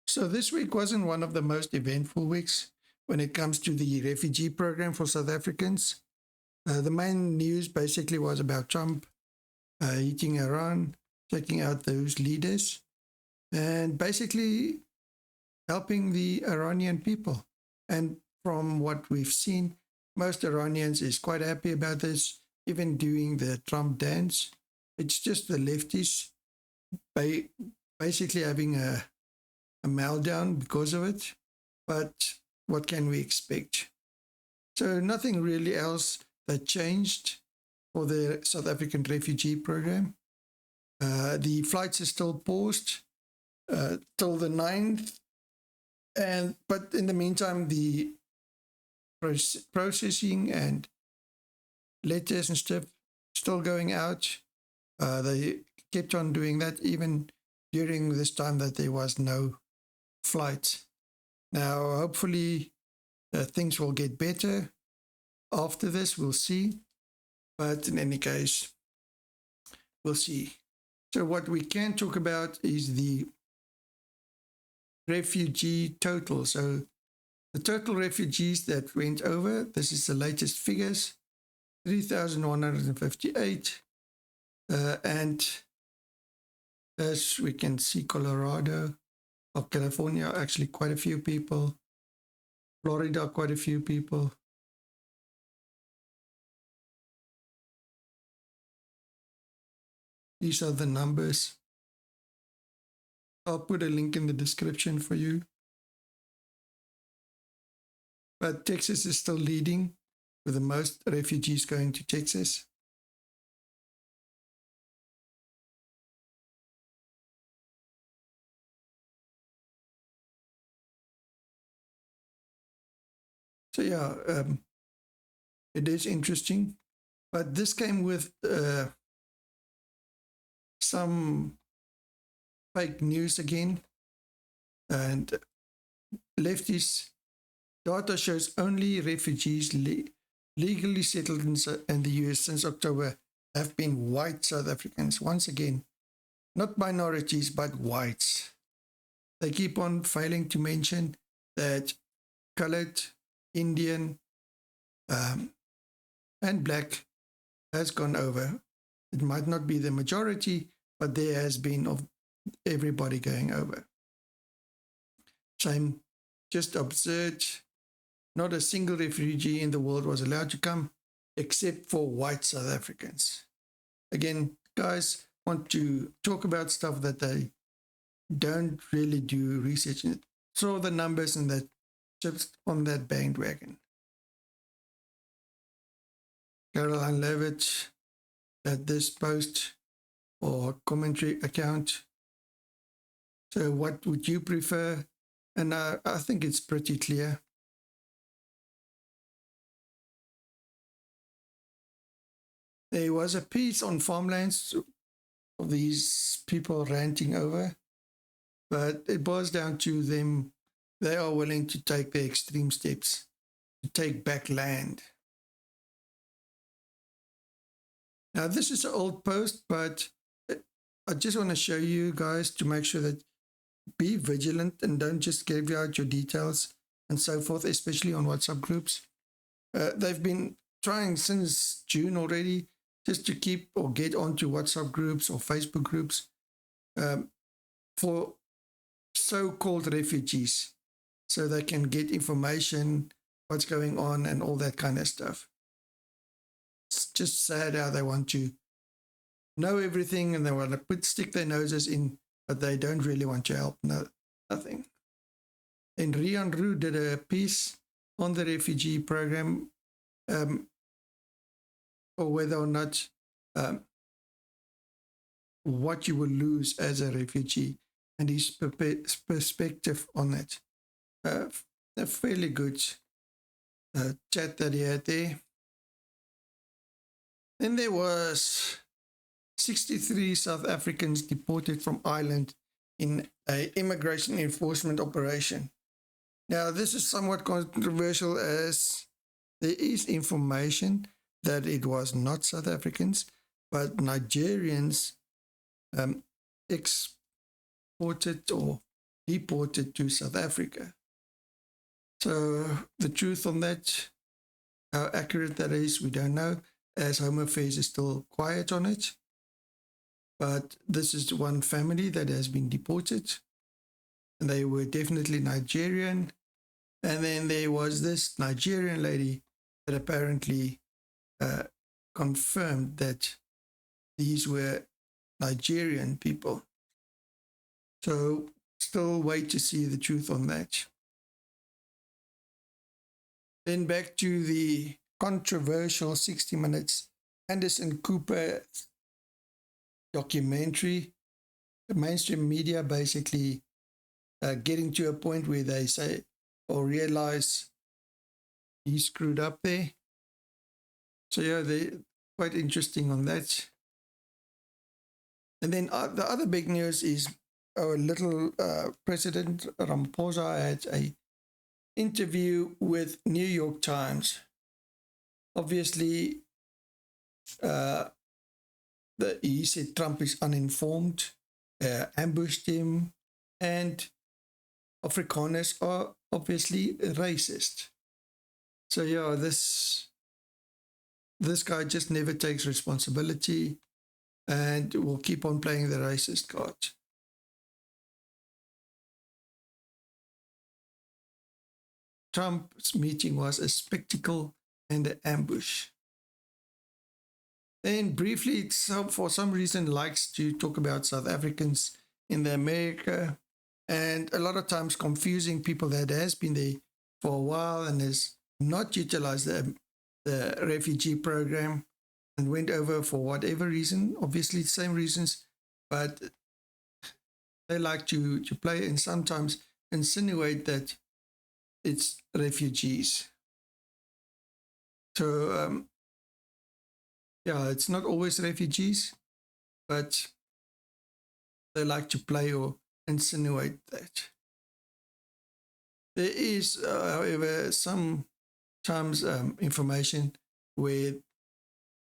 So this week wasn't one of the most eventful weeks when it comes to the refugee program for South Africans. The main news basically was about Trump hitting Iran, checking out those leaders, and basically helping the Iranian people. And from what we've seen, most Iranians is quite happy about this, even doing the Trump dance. It's just the lefties basically having a meltdown because of it. But what can we expect? So nothing really else that changed for the South African refugee program. The flights are still paused till the 9th. But in the meantime, the processing and letters and stuff still going out. They kept on doing that even during this time that there was no flights. Now, hopefully, things will get better after this. We'll see. But in any case, we'll see. So what we can talk about is the refugee total. So the total refugees that went over, this is the latest figures, 3,158. And as we can see, Colorado or California, actually quite a few people. Florida, quite a few people. These are the numbers. I'll put a link in the description for you. But Texas is still leading with the most refugees going to Texas. So yeah, it is interesting. But this came with some fake news again. And lefties data shows only refugees legally settled in the US since October have been white South Africans. Once again, not minorities, but whites. They keep on failing to mention that colored, Indian, and black has gone over. It might not be the majority, but there has been of everybody going over. Same, just absurd. Not a single refugee in the world was allowed to come except for white South Africans. Again, guys want to talk about stuff that they don't really do research in. Throw the numbers and that chips on that bandwagon. Caroline Levitt at this post or commentary account. So what would you prefer? And I think it's pretty clear. There was a piece on farmlands of these people ranting over, but it boils down to them. They are willing to take the extreme steps to take back land. Now, this is an old post, but I just want to show you guys to make sure that be vigilant and don't just give out your details and so forth, especially on WhatsApp groups. They've been trying since June already just to keep or get onto WhatsApp groups or Facebook groups for so-called refugees so they can get information, what's going on and all that kind of stuff. It's just sad how they want to know everything and they want to stick their noses in, but they don't really want to help. Nothing. And Riaan Roux did a piece on the refugee program, or whether or not what you will lose as a refugee and his perspective on it. A fairly good chat that he had there. Then there was 63 South Africans deported from Ireland in an immigration enforcement operation. Now, this is somewhat controversial as there is information that it was not South Africans, but Nigerians exported or deported to South Africa. So the truth on that, how accurate that is, we don't know, as Home Affairs is still quiet on it. But this is one family that has been deported, and they were definitely Nigerian. And then there was this Nigerian lady that apparently confirmed that these were Nigerian people. So still wait to see the truth on that. Then back to the controversial 60 Minutes Anderson Cooper documentary. The mainstream media basically getting to a point where they say or realize he screwed up there. So yeah, they're quite interesting on that. And then the other big news is our little President Ramaphosa had a interview with New York Times. Obviously, he said Trump is uninformed, ambushed him, and Afrikaners are obviously racist. So yeah, this guy just never takes responsibility and will keep on playing the racist card. Trump's meeting was a spectacle and an ambush. Then briefly, for some reason, likes to talk about South Africans in the Amerika, and a lot of times confusing people that has been there for a while and has not utilized the refugee program and went over for whatever reason, obviously the same reasons, but they like to play and sometimes insinuate that it's refugees. So, yeah, it's not always refugees, but they like to play or insinuate that. There is, however, sometimes information where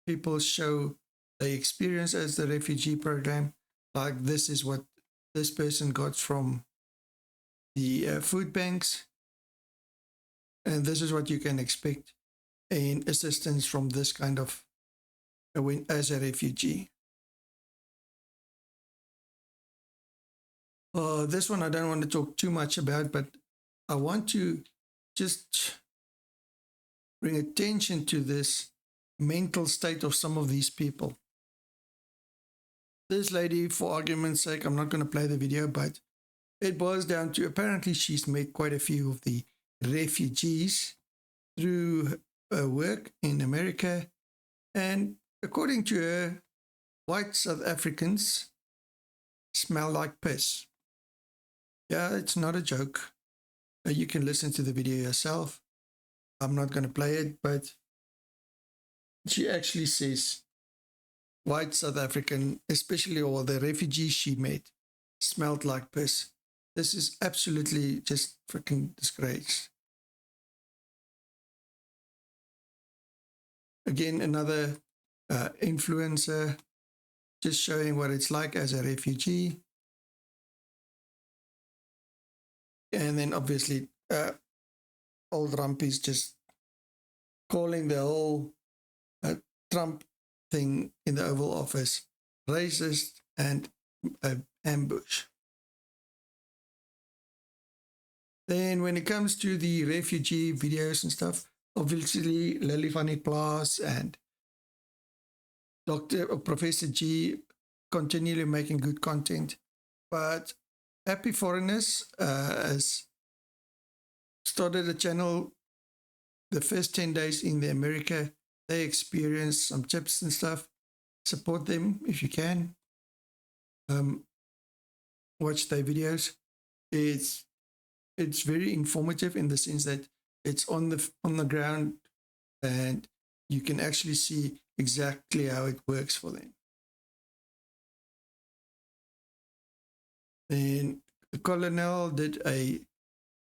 people show the experience as the refugee program, like this is what this person got from the food banks, and this is what you can expect in assistance from this kind of as a refugee. This one I don't want to talk too much about, but I want to just bring attention to this mental state of some of these people. This lady, for argument's sake, I'm not going to play the video, but it boils down to apparently she's met quite a few of the refugees through her work in America. And according to her, white South Africans smell like piss. Yeah, it's not a joke. You can listen to the video yourself. I'm not going to play it, but she actually says white South African, especially all the refugees she met, smelled like piss. This is absolutely just freaking disgrace. Again, another influencer just showing what it's like as a refugee. And then obviously old Rumpy's just calling the whole Trump thing in the Oval Office racist and ambush. Then when it comes to the refugee videos and stuff, obviously Lily van der Plaas and Professor G continually making good content. But Happy Foreigners has started a channel. The first 10 days in the America, they experienced some tips and stuff. Support them if you can. Watch their videos. It's very informative in the sense that it's on the ground and you can actually see exactly how it works for them. Then the Colonel did a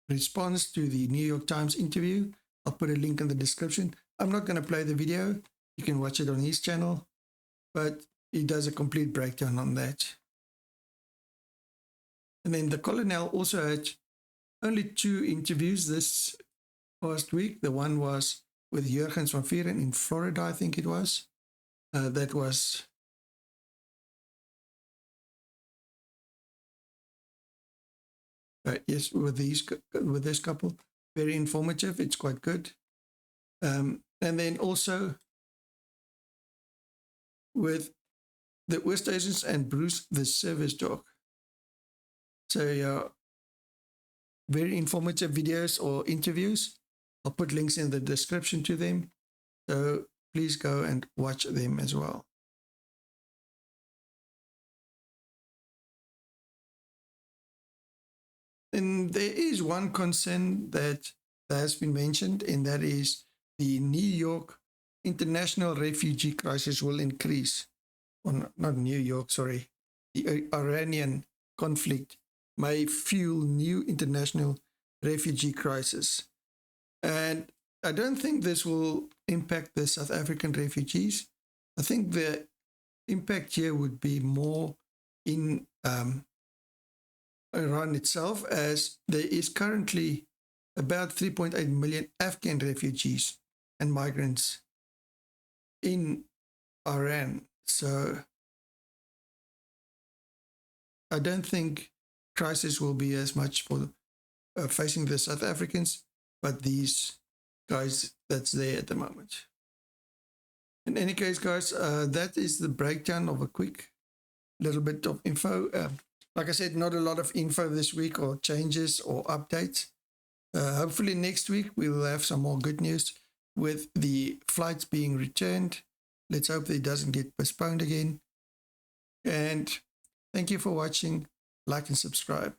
response to the New York Times interview. I'll put a link in the description. I'm not going to play the video. You can watch it on his channel, but he does a complete breakdown on that. And then the colonel also had only 2 interviews this past week. The one was with Jurgens from Vuuren in Florida, I think it was. That was yes, with this couple, very informative. It's quite good. And then also with the Oosthuizens and Bruce, the service dog. So yeah, very informative videos or interviews. I'll put links in the description to them. So please go and watch them as well. And there is one concern that has been mentioned, and that is the New York international refugee crisis will increase. Or not New York, sorry. The Iranian conflict may fuel new international refugee crisis. And I don't think this will impact the South African refugees. I think the impact here would be more in Iran itself, as there is currently about 3.8 million Afghan refugees and migrants in Iran. So I don't think crisis will be as much for facing the South Africans, but these guys that's there at the moment. In any case, guys, that is the breakdown of a quick little bit of info. Like I said, not a lot of info this week or changes or updates. Hopefully next week we'll have some more good news with the flights being returned. Let's hope that it doesn't get postponed again. And thank you for watching. Like and subscribe.